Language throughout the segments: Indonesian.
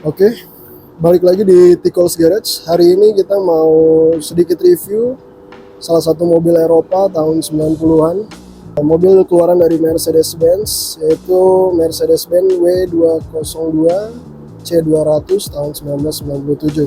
Oke, balik lagi di Tikol's Garage. Hari ini kita mau sedikit review salah satu mobil Eropa tahun 90-an. Mobil keluaran dari Mercedes-Benz, yaitu Mercedes-Benz W202 C200 tahun 1997.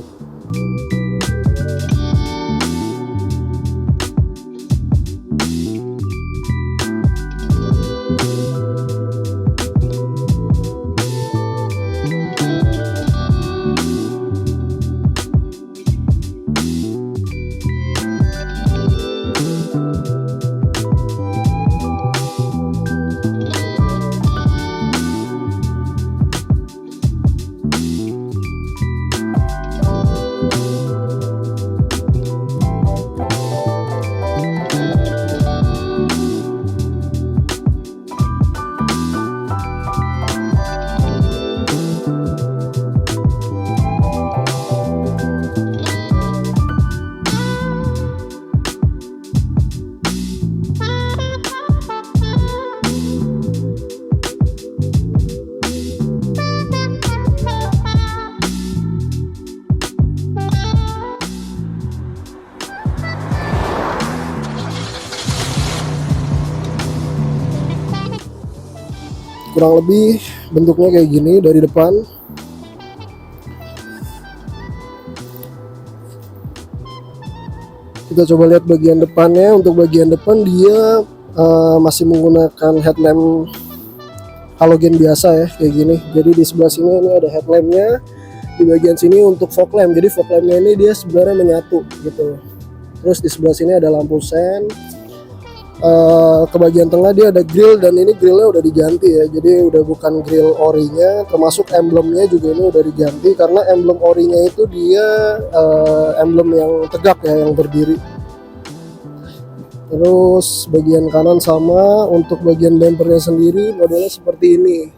Kurang lebih bentuknya kayak gini dari depan. Kita coba lihat bagian depannya. Untuk bagian depan dia masih menggunakan headlamp halogen biasa ya, kayak gini. Jadi di sebelah sini ini ada headlampnya, di bagian sini untuk fog lamp. Jadi fog lampnya ini dia sebenarnya menyatu gitu. Terus di sebelah sini ada lampu sen. Ke bagian tengah dia ada grill, dan ini grillnya udah diganti ya, jadi udah bukan grill orinya, termasuk emblemnya juga ini udah diganti, karena emblem orinya itu dia emblem yang tegak ya, yang berdiri. Terus bagian kanan sama. Untuk bagian bumpernya sendiri modelnya seperti ini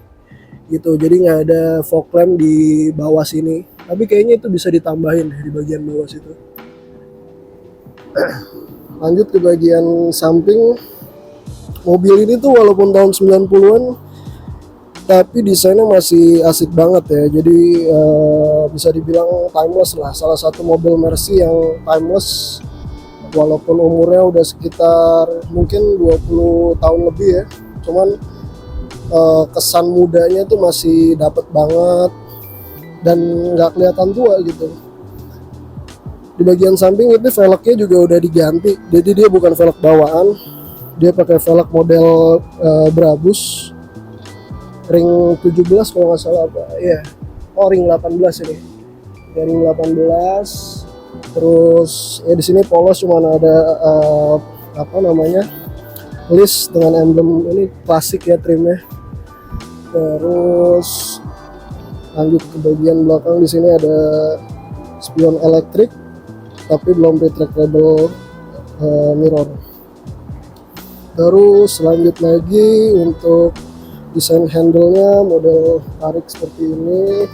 gitu, jadi nggak ada fog lamp di bawah sini, tapi kayaknya itu bisa ditambahin di bagian bawah situ. Lanjut ke bagian samping. Mobil ini tuh walaupun tahun 90-an tapi desainnya masih asik banget ya. Jadi bisa dibilang timeless lah. Salah satu mobil Mercy yang timeless, walaupun umurnya udah sekitar mungkin 20 tahun lebih ya. Cuman kesan mudanya tuh masih dapet banget dan nggak kelihatan tua gitu. Di bagian samping itu velgnya juga udah diganti, jadi dia bukan velg bawaan, dia pakai velg model Brabus ring 17 kalau nggak salah, apa ya, ring 18 ini, ring 18. Terus ya di sini polos, cuman ada apa namanya, list dengan emblem ini klasik ya trimnya. Terus lanjut ke bagian belakang, di sini ada spion elektrik tapi belum retractable mirror. Terus lanjut lagi untuk desain handle-nya model tarik seperti ini,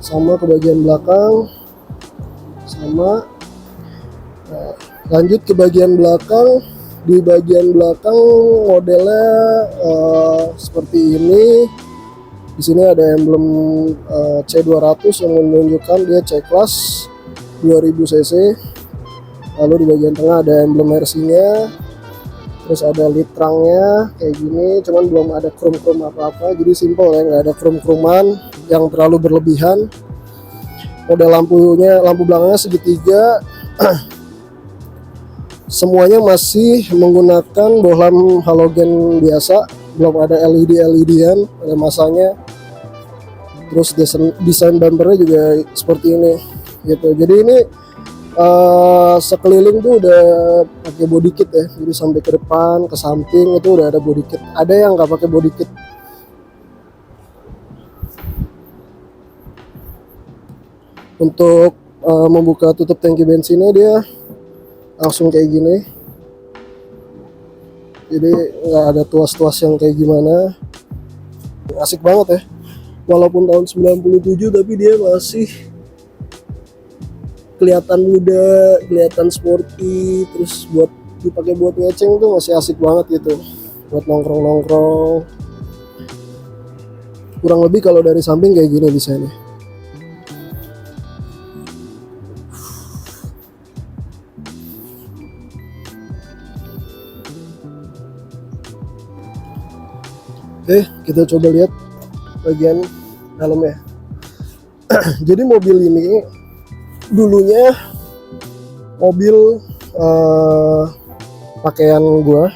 sama ke bagian belakang sama. Lanjut ke bagian belakang. Di bagian belakang modelnya seperti ini. Di sini ada emblem C200 yang menunjukkan dia C-Class 2000 cc. Lalu di bagian tengah ada emblem Mercy-nya. Terus ada litrangnya kayak gini, cuman belum ada krom-krom apa-apa, jadi simple ya, nggak ada krom-kroman yang terlalu berlebihan. Model lampunya, lampu belakangnya segitiga. Semuanya masih menggunakan bohlam halogen biasa, belum ada LED-LED-an pada masanya. Terus desain bumpernya juga seperti ini gitu. Jadi ini sekeliling tuh udah pakai body kit ya, jadi sampai ke depan, ke samping itu udah ada body kit. Ada yang nggak pakai body kit. Untuk membuka tutup tangki bensinnya dia langsung kayak gini, jadi nggak ada tuas-tuas yang kayak gimana. Asik banget ya, walaupun tahun 97 tapi dia masih kelihatan muda, kelihatan sporty. Terus buat dipakai buat ngeceng tuh masih asik banget gitu, buat nongkrong-nongkrong. Kurang lebih kalau dari samping kayak gini desainnya. Oke, kita coba lihat bagian dalamnya. Jadi mobil ini dulunya mobil pakaian gua,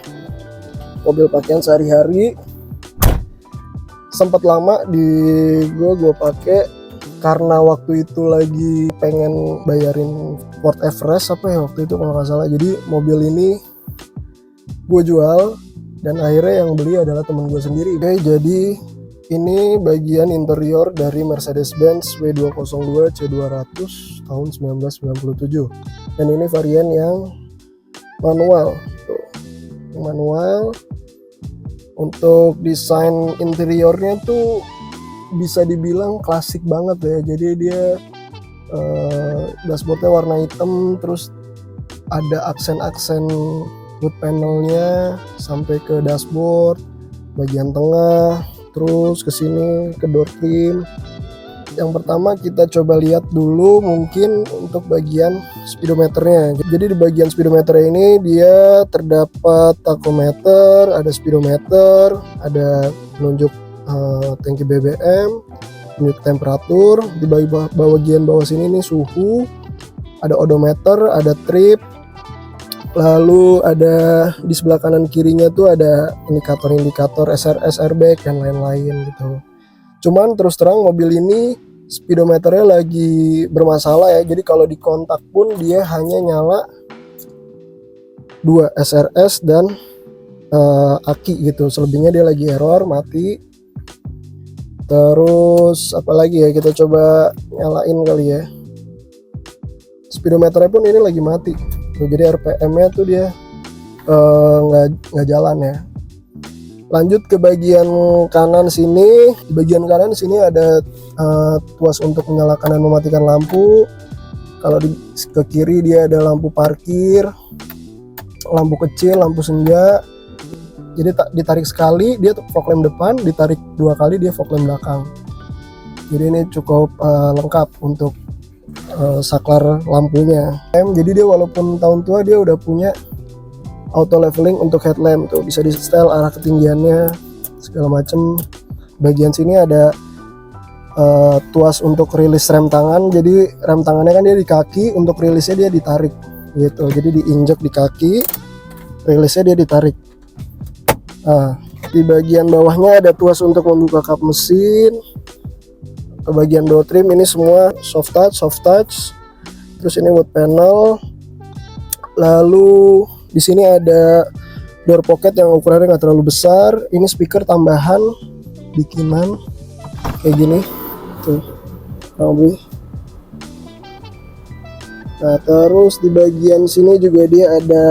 mobil pakaian sehari-hari. Sempat lama di gua pakai karena waktu itu lagi pengen bayarin Ford Everest apa ya waktu itu kalau nggak salah. Jadi mobil ini gue jual dan akhirnya yang beli adalah temen gue sendiri. Oke, jadi ini bagian interior dari Mercedes-Benz W202 C200 tahun 1997 dan ini varian yang manual. Tuh, manual. Untuk desain interiornya tuh bisa dibilang klasik banget ya. Jadi dia dashboardnya warna hitam, terus ada aksen-aksen wood panelnya sampai ke dashboard bagian tengah, terus ke sini ke door trim. Yang pertama kita coba lihat dulu mungkin untuk bagian speedometernya. Jadi di bagian speedometer ini dia terdapat tachometer, ada speedometer, ada penunjuk tangki BBM, penunjuk temperatur. Di bagian bawah sini nih suhu, ada odometer, ada trip. Lalu ada di sebelah kanan kirinya tuh ada indikator-indikator SRS, airbag dan lain-lain gitu. Cuman terus terang mobil ini speedometernya lagi bermasalah ya. Jadi kalau di kontak pun dia hanya nyala 2 SRS dan aki gitu. Selebihnya dia lagi error, mati. Terus apalagi ya, kita coba nyalain kali ya. Speedometernya pun ini lagi mati. Tuh, jadi RPM-nya tuh dia nggak jalan ya. Lanjut ke bagian kanan sini. Di bagian kanan sini ada tuas untuk menyalakan dan mematikan lampu. Kalau ke kiri dia ada lampu parkir, lampu kecil, lampu senja. Jadi ditarik sekali dia fog lamp depan, ditarik 2 kali dia fog lamp belakang. Jadi ini cukup lengkap untuk saklar lampunya. Jadi dia walaupun tahun tua dia udah punya auto leveling untuk headlamp tuh, bisa di setel arah ketinggiannya segala macem. Bagian sini ada tuas untuk rilis rem tangan. Jadi rem tangannya kan dia di kaki, untuk rilisnya dia ditarik gitu. Jadi diinjek di kaki, rilisnya dia ditarik. Nah, di bagian bawahnya ada tuas untuk membuka kap mesin. Ke bagian door trim ini semua soft touch. Terus ini wood panel. Lalu di sini ada door pocket yang ukurannya nggak terlalu besar. Ini speaker tambahan bikinan kayak gini tuh. Nah, terus di bagian sini juga dia ada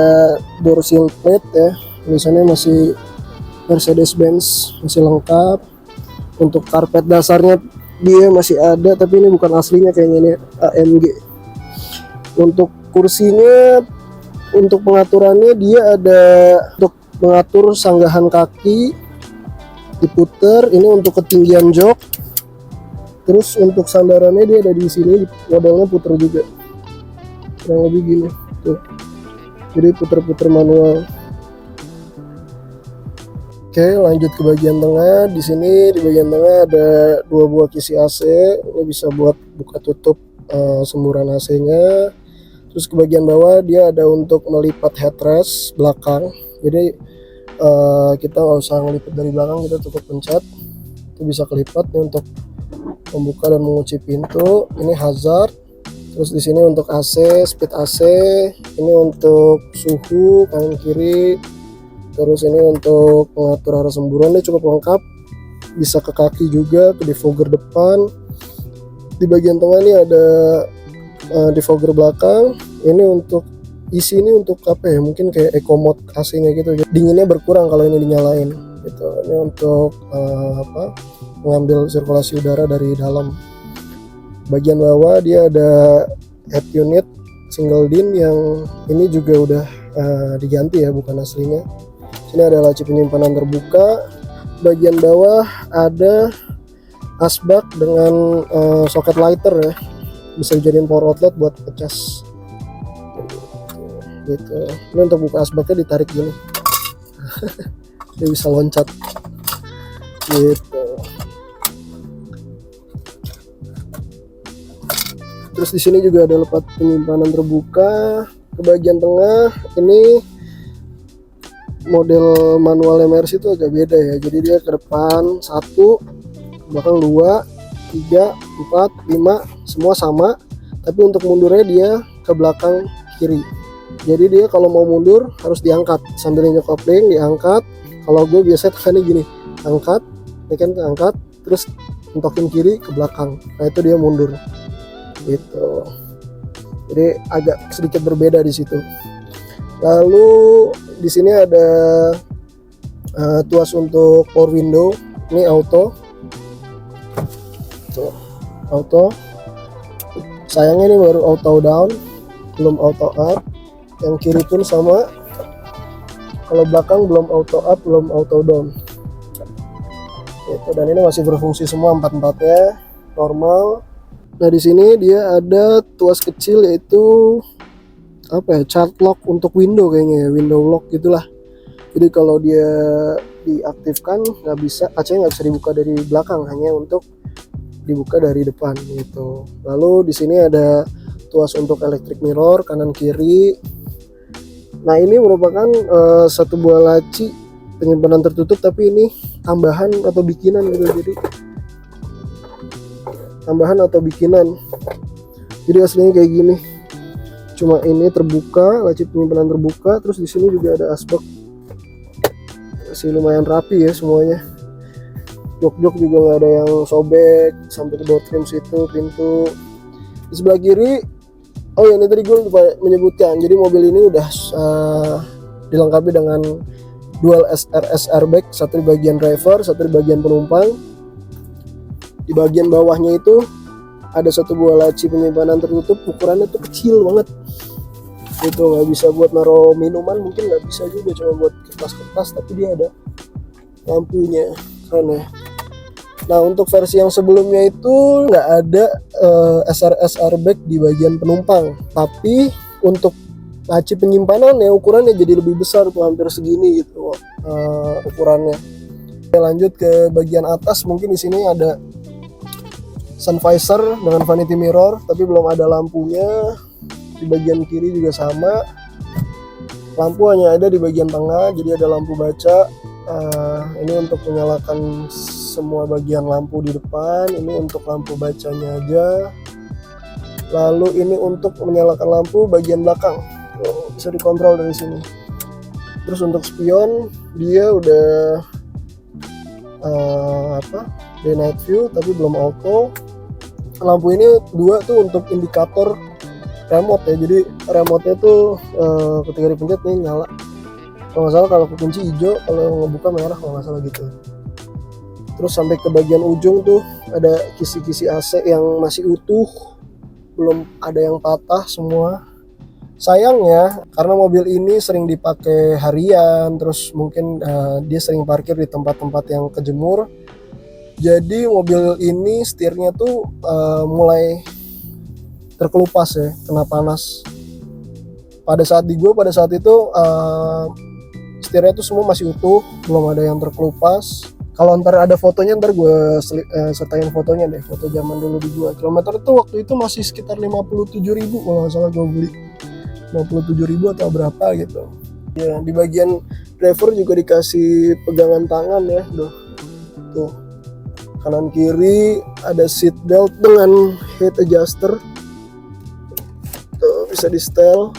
door seal plate ya. Tulisannya masih Mercedes-Benz, masih lengkap. Untuk karpet dasarnya dia masih ada, tapi ini bukan aslinya kayaknya, ini AMG. Untuk kursinya, untuk pengaturannya dia ada untuk mengatur sanggahan kaki diputer. Ini untuk ketinggian jok. Terus untuk sandarannya dia ada di sini, modelnya puter juga, kurang lebih gini tuh. Jadi puter-puter manual. Oke, lanjut ke bagian tengah. Di sini di bagian tengah ada 2 buah kisi AC. Ini bisa buat buka tutup semburan AC-nya. Terus ke bagian bawah dia ada untuk melipat headrest belakang. Jadi kita nggak usah ngelipet dari belakang, kita cukup pencet itu bisa kelipat nih untuk membuka dan mengunci pintu. Ini hazard. Terus di sini untuk AC, speed AC. Ini untuk suhu kanan kiri. Terus ini untuk pengatur arah semburan, dia cukup lengkap. Bisa ke kaki juga, ke defogger depan. Di bagian tengah ini ada defogger belakang. Ini untuk isi, ini untuk apa ya? Mungkin kayak eco mode AC-nya gitu. Dinginnya berkurang kalau ini dinyalain gitu. Ini untuk mengambil sirkulasi udara dari dalam. Bagian bawah dia ada head unit single din yang ini juga udah diganti ya, bukan aslinya. Sini ada laci penyimpanan terbuka. Bagian bawah ada asbak dengan soket lighter ya, bisa dijadiin power outlet buat ngecas gitu. Ini untuk buka asbaknya ditarik gini. Dia bisa loncat. gitu. Terus di sini juga ada lepat penyimpanan terbuka. Ke bagian tengah ini model manual MRC itu agak beda ya. Jadi dia ke depan 1, ke belakang 2, 3, 4, 5 semua sama. Tapi untuk mundurnya dia ke belakang kiri. Jadi dia kalau mau mundur harus diangkat sambil nginjek kopling, diangkat. Kalau gue biasanya tekannya gini, angkat, ini kan keangkat, terus entokin kiri ke belakang. Nah itu dia mundur. Gitu. Jadi agak sedikit berbeda di situ. Lalu di sini ada tuas untuk power window. Ini auto. Tuh, auto. Sayangnya ini baru auto down, belum auto up. Yang kiri pun sama. Kalau belakang belum auto up, belum auto down. Gitu. Dan ini masih berfungsi semua empat-empatnya normal. Nah di sini dia ada tuas kecil yaitu apa ya, child lock untuk window kayaknya ya, window lock gitulah. Jadi kalau dia diaktifkan nggak bisa, kacanya nggak bisa dibuka dari belakang, hanya untuk dibuka dari depan gitu. Lalu di sini ada tuas untuk electric mirror kanan kiri. Nah ini merupakan satu buah laci penyimpanan tertutup, tapi ini tambahan atau bikinan gitu. Jadi tambahan atau bikinan. Jadi aslinya kayak gini. Cuma ini terbuka, laci penyimpanan terbuka. Terus di sini juga ada asbak. Masih lumayan rapi ya semuanya. Jok-jok juga nggak ada yang sobek sampai ke bawah trim situ, pintu. Di sebelah kiri, oh ya ini tadi gue lupa menyebutkan. Jadi mobil ini udah dilengkapi dengan dual SRS airbag, satu di bagian driver, satu di bagian penumpang. Di bagian bawahnya itu ada satu buah laci penyimpanan tertutup, ukurannya tuh kecil banget. Itu nggak bisa buat naruh minuman, mungkin nggak bisa juga, cuma buat kertas-kertas, tapi dia ada lampunya, keren ya. Nah untuk versi yang sebelumnya itu nggak ada SRS airbag di bagian penumpang, tapi untuk laci penyimpanan ya ukurannya jadi lebih besar tuh, hampir segini gitu ukurannya. Lanjut ke bagian atas, mungkin di sini ada sun visor dengan vanity mirror, tapi belum ada lampunya. Di bagian kiri juga sama, lampu hanya ada di bagian tengah, jadi ada lampu baca. Ini untuk menyalakan semua bagian lampu di depan, ini untuk lampu bacanya aja. Lalu ini untuk menyalakan lampu bagian belakang, bisa dikontrol dari sini. Terus untuk spion dia udah day night view tapi belum auto. Lampu ini dua tuh untuk indikator remote ya, jadi remote-nya tuh ketika dipencet nih nyala. Kalau nggak salah kalau kekunci hijau, kalau ngebuka merah kalau nggak salah gitu. Terus sampai ke bagian ujung tuh ada kisi-kisi AC yang masih utuh, belum ada yang patah semua. Sayangnya karena mobil ini sering dipakai harian, terus mungkin dia sering parkir di tempat-tempat yang kejemur. Jadi mobil ini setirnya tuh mulai terkelupas ya, kena panas. Pada saat itu setirnya tuh semua masih utuh, belum ada yang terkelupas. Kalau ntar ada fotonya, ntar gue sertain fotonya deh, foto zaman dulu di gua. Kilometer tuh waktu itu masih sekitar 57.000 kalau nggak salah gue beli. 57.000 atau berapa gitu. Ya di bagian driver juga dikasih pegangan tangan ya, tuh kanan kiri ada seat belt dengan head adjuster, tuh bisa di setel.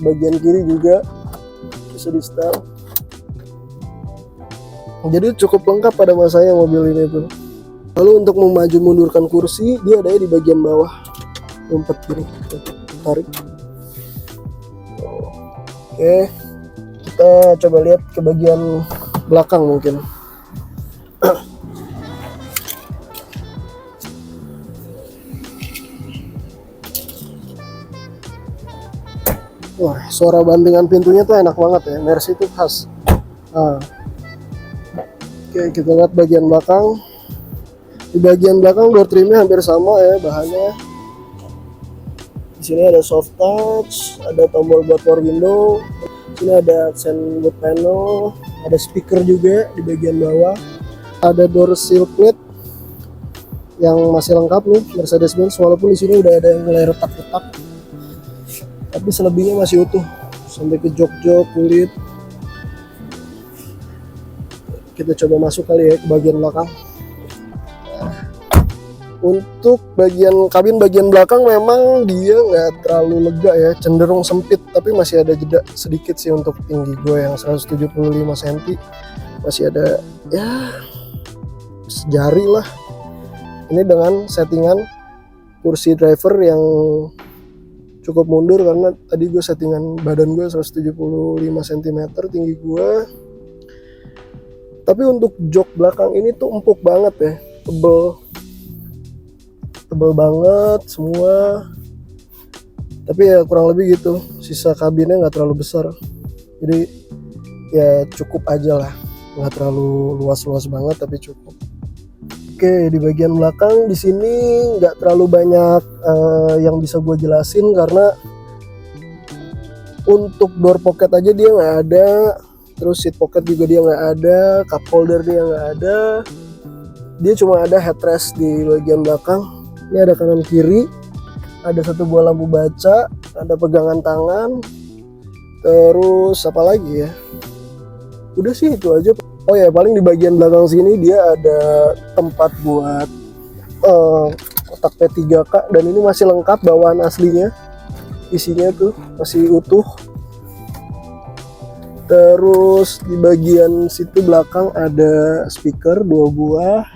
Bagian kiri juga bisa di setel. Jadi cukup lengkap pada masanya mobil ini tuh. Lalu untuk memaju mundurkan kursi dia ada di bagian bawah, umpet gini, tarik. Oke, kita coba lihat ke bagian belakang mungkin. Wah, suara bantingan pintunya tuh enak banget ya, Mercy itu khas. Nah. Oke, kita lihat bagian belakang. Di bagian belakang door trimnya hampir sama ya bahannya. Di sini ada soft touch, ada tombol buat power window. Di sini ada accent wood panel, ada speaker juga di bagian bawah. Ada door seal plate yang masih lengkap nih Mercedes-Benz, walaupun di sini udah ada yang mulai retak-retak, tapi selebihnya masih utuh sampai ke jok-jok kulit. Kita coba masuk kali ya ke bagian belakang. Untuk bagian kabin bagian belakang memang dia nggak terlalu lega ya, cenderung sempit, tapi masih ada jeda sedikit sih untuk tinggi gue yang 175 cm. Masih ada ya sejari lah. Ini dengan settingan kursi driver yang cukup mundur karena tadi gue settingan badan gue 175 cm tinggi gue. Tapi untuk jok belakang ini tuh empuk banget ya, tebel banget semua. Tapi ya kurang lebih gitu, sisa kabinnya nggak terlalu besar, jadi ya cukup aja lah, nggak terlalu luas-luas banget tapi cukup. Oke, di bagian belakang di sini nggak terlalu banyak yang bisa gue jelasin karena untuk door pocket aja dia nggak ada, terus seat pocket juga dia nggak ada, cup holder dia nggak ada, dia cuma ada headrest di bagian belakang. Ini ada kanan kiri, ada satu buah lampu baca, ada pegangan tangan, terus apa lagi ya? Udah sih itu aja. Oh ya, paling di bagian belakang sini dia ada tempat buat kotak P3K, dan ini masih lengkap bawaan aslinya, isinya tuh masih utuh. Terus di bagian situ belakang ada speaker 2 buah,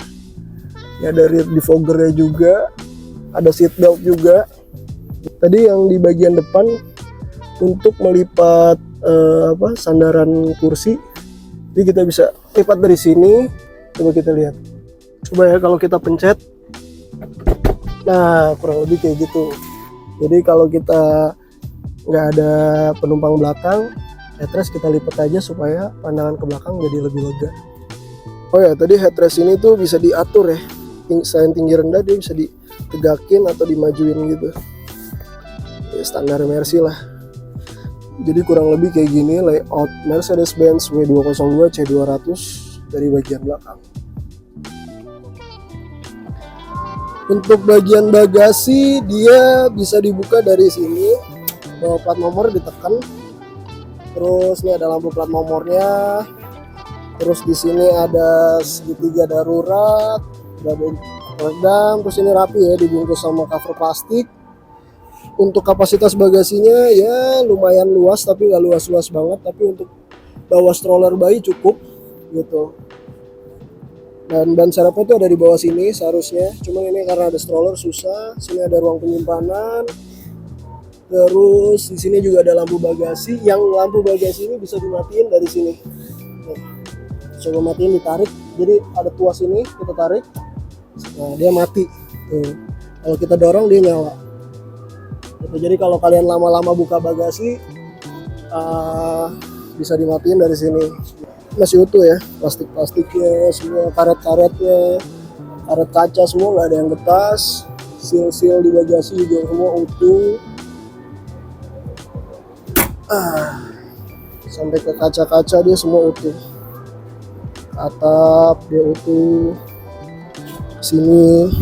ya ada rear defoggernya juga, ada seat belt juga. Tadi yang di bagian depan untuk melipat sandaran kursi, jadi kita bisa lipat dari sini. Coba kita lihat, coba ya kalau kita pencet, nah kurang lebih kayak gitu. Jadi kalau kita nggak ada penumpang belakang, headrest kita lipat aja supaya pandangan ke belakang jadi lebih lega. Oh ya, tadi headrest ini tuh bisa diatur ya, selain tinggi rendah dia bisa ditegakin atau dimajuin gitu ya, standar Mercy lah. Jadi kurang lebih kayak gini layout Mercedes-Benz W202 C200 dari bagian belakang. Untuk bagian bagasi dia bisa dibuka dari sini, bawa plat nomor ditekan, terus ini ada lampu plat nomornya, terus di sini ada segitiga darurat, ada redam, terus ini rapi ya, dibungkus sama cover plastik. Untuk kapasitas bagasinya ya lumayan luas, tapi nggak luas-luas banget, tapi untuk bawa stroller bayi cukup gitu. Dan ban serepnya itu ada di bawah sini seharusnya, cuman ini karena ada stroller susah. Sini ada ruang penyimpanan, terus di sini juga ada lampu bagasi, yang lampu bagasi ini bisa dimatiin dari sini. Nih, coba matiin, ditarik, jadi ada tuas ini, kita tarik, nah dia mati tuh. Kalau kita dorong dia nyala. Jadi kalau kalian lama-lama buka bagasi bisa dimatiin dari sini. Masih utuh ya, plastik-plastiknya semua, karet-karetnya, karet kaca semua nggak ada yang getas. Seal-seal di bagasi juga semua utuh. Sampai ke kaca-kaca dia semua utuh. Atap dia utuh. Sini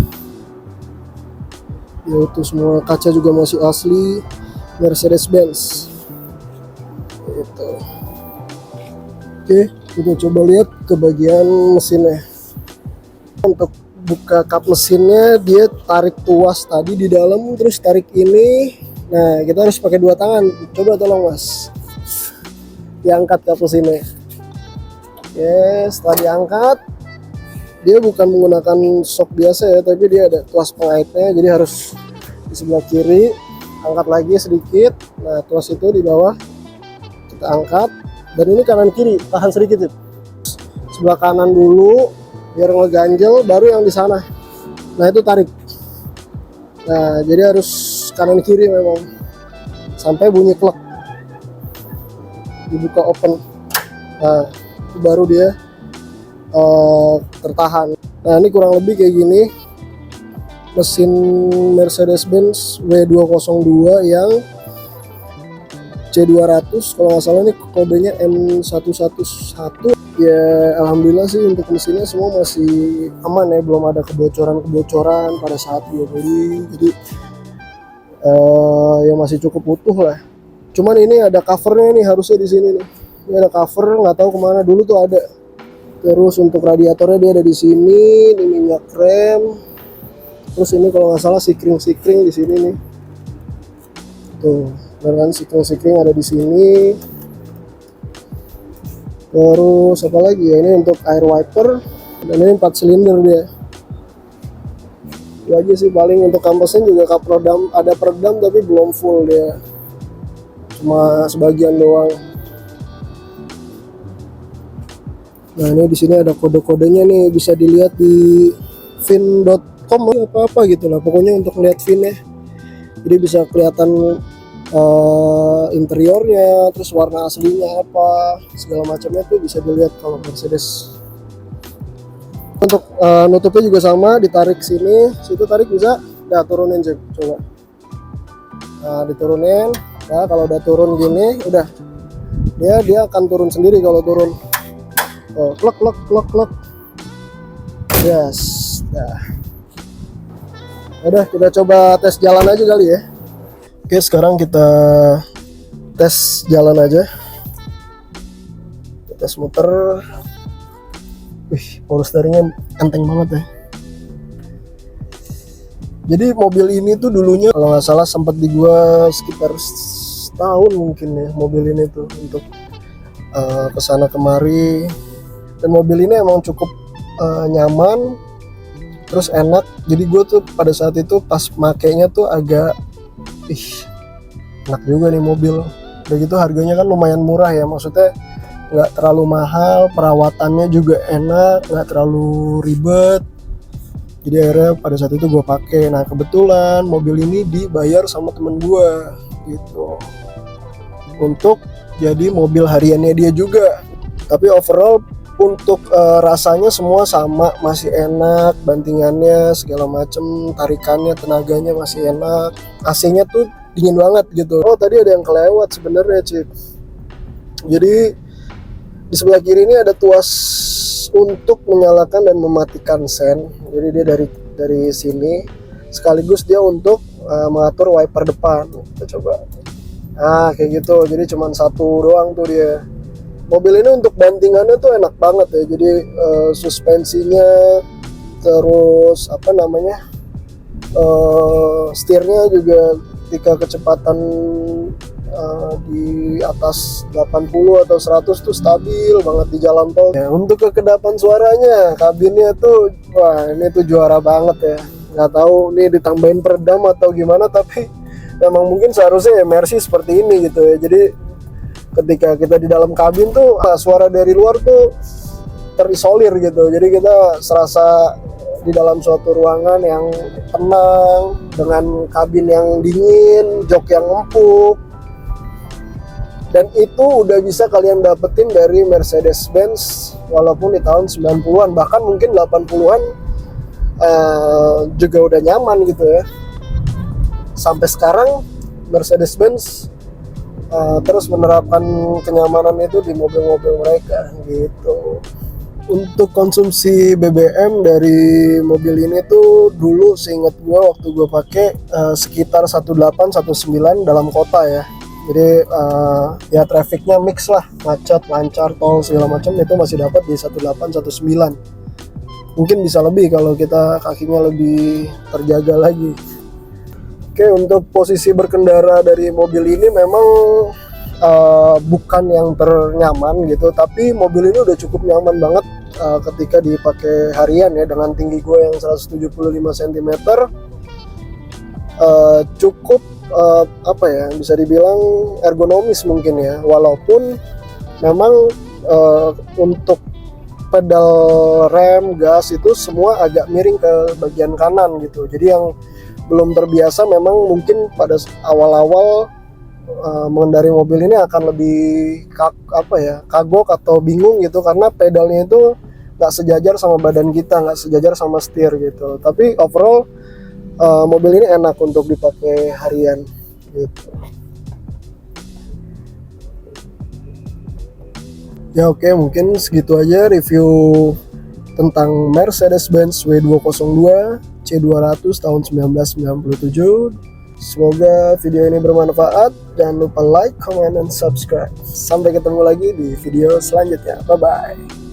ya itu semua, kaca juga masih asli Mercedes-Benz gitu. Oke, kita coba lihat ke bagian mesinnya. Untuk buka kap mesinnya dia tarik tuas tadi di dalam, terus tarik ini. Nah kita harus pakai 2 tangan. Coba tolong mas diangkat kap mesinnya. Oke, setelah diangkat dia bukan menggunakan sok biasa ya, tapi dia ada tuas pengaitnya, jadi harus di sebelah kiri, angkat lagi sedikit. Nah tuas itu di bawah kita angkat, dan ini kanan kiri tahan sedikit ya. Sebelah kanan dulu biar ngeganjel, baru yang di sana. Nah itu tarik. Nah jadi harus kanan kiri memang sampai bunyi klek, dibuka open. Nah itu baru dia tertahan. Nah ini kurang lebih kayak gini mesin Mercedes-Benz W202 yang C200, kalau nggak salah ini kodenya M111. Ya alhamdulillah sih untuk mesinnya semua masih aman ya, belum ada kebocoran-kebocoran pada saat gue beli. Jadi ya masih cukup utuh lah. Cuman ini ada covernya nih, harusnya di sini nih. Ini ada cover, nggak tahu kemana dulu tuh ada. Terus untuk radiatornya dia ada di sini, ini minyak rem. Terus ini kalau nggak salah sikring di sini nih. Tuh, kan sikring ada di sini. Terus apa lagi ya, ini untuk air wiper dan ini 4 silinder dia. Itu aja sih paling. Untuk kampasnya juga kap redam, ada peredam tapi belum full dia, cuma sebagian doang. Nah ini di sini ada kode-kodenya nih, bisa dilihat di fin.com apa gitu lah pokoknya untuk lihat finnya. Jadi bisa kelihatan interiornya, terus warna aslinya apa, segala macamnya tuh bisa dilihat kalau Mercedes. Untuk nutupnya juga sama, ditarik sini, situ tarik bisa, udah turunin cek, coba. Nah diturunin, nah kalau udah turun gini, udah dia akan turun sendiri kalau turun. Oh, klek, yes, nah. Udah kita coba tes jalan aja kali ya. Oke, sekarang kita tes jalan aja. Kita tes muter. Wih, power steeringnya enteng banget ya. Jadi mobil ini tuh dulunya kalau nggak salah sempat di gua sekitar setahun mungkin ya, mobil ini tuh untuk kesana kemari. Dan mobil ini emang cukup nyaman, terus enak. Jadi gue tuh pada saat itu pas makainya tuh agak enak juga nih mobil. Udah gitu harganya kan lumayan murah ya, maksudnya nggak terlalu mahal, perawatannya juga enak, nggak terlalu ribet. Jadi akhirnya pada saat itu gue pakai. Nah kebetulan mobil ini dibayar sama temen gue gitu untuk jadi mobil hariannya dia juga. Tapi overall untuk rasanya semua sama, masih enak, bantingannya segala macem, tarikannya, tenaganya masih enak. AC-nya tuh dingin banget gitu. Oh tadi ada yang kelewat sebenarnya Cip. Jadi di sebelah kiri ini ada tuas untuk menyalakan dan mematikan sen. Jadi dia dari sini, sekaligus dia untuk mengatur wiper depan. Kita coba. Nah kayak gitu. Jadi cuma satu doang tuh dia. Mobil ini untuk bantingannya tuh enak banget ya. Jadi suspensinya, terus apa namanya, setirnya juga ketika kecepatan di atas 80 atau 100 tuh stabil banget di jalan tol. Ya, untuk kekedapan suaranya, kabinnya tuh wah ini tuh juara banget ya. Nggak tahu nih ditambahin peredam atau gimana, tapi memang mungkin seharusnya ya Mercy seperti ini gitu ya. Jadi ketika kita di dalam kabin tuh suara dari luar tuh terisolir gitu. Jadi kita serasa di dalam suatu ruangan yang tenang dengan kabin yang dingin, jok yang empuk. Dan itu udah bisa kalian dapetin dari Mercedes-Benz walaupun di tahun 90-an, bahkan mungkin 80-an juga udah nyaman gitu ya. Sampai sekarang Mercedes-Benz terus menerapkan kenyamanan itu di mobil-mobil mereka gitu. Untuk konsumsi BBM dari mobil ini tuh dulu seingat gue waktu gue pakai sekitar 18-19 dalam kota ya. Jadi ya trafficnya mix lah, macet, lancar, tol segala macam itu masih dapat di 18-19. Mungkin bisa lebih kalau kita kakinya lebih terjaga lagi. Oke, untuk posisi berkendara dari mobil ini memang bukan yang ternyaman gitu, tapi mobil ini udah cukup nyaman banget ketika dipakai harian ya. Dengan tinggi gue yang 175 cm, cukup apa ya, bisa dibilang ergonomis mungkin ya. Walaupun memang untuk pedal rem, gas itu semua agak miring ke bagian kanan gitu. Jadi yang belum terbiasa memang mungkin pada awal-awal mengendari mobil ini akan lebih kagok atau bingung gitu, karena pedalnya itu nggak sejajar sama badan kita, nggak sejajar sama setir gitu. Tapi overall mobil ini enak untuk dipakai harian gitu. Ya oke, mungkin segitu aja review tentang Mercedes-Benz W202 C200 tahun 1997. Semoga video ini bermanfaat. Jangan lupa like, comment, dan subscribe. Sampai ketemu lagi di video selanjutnya. Bye-bye.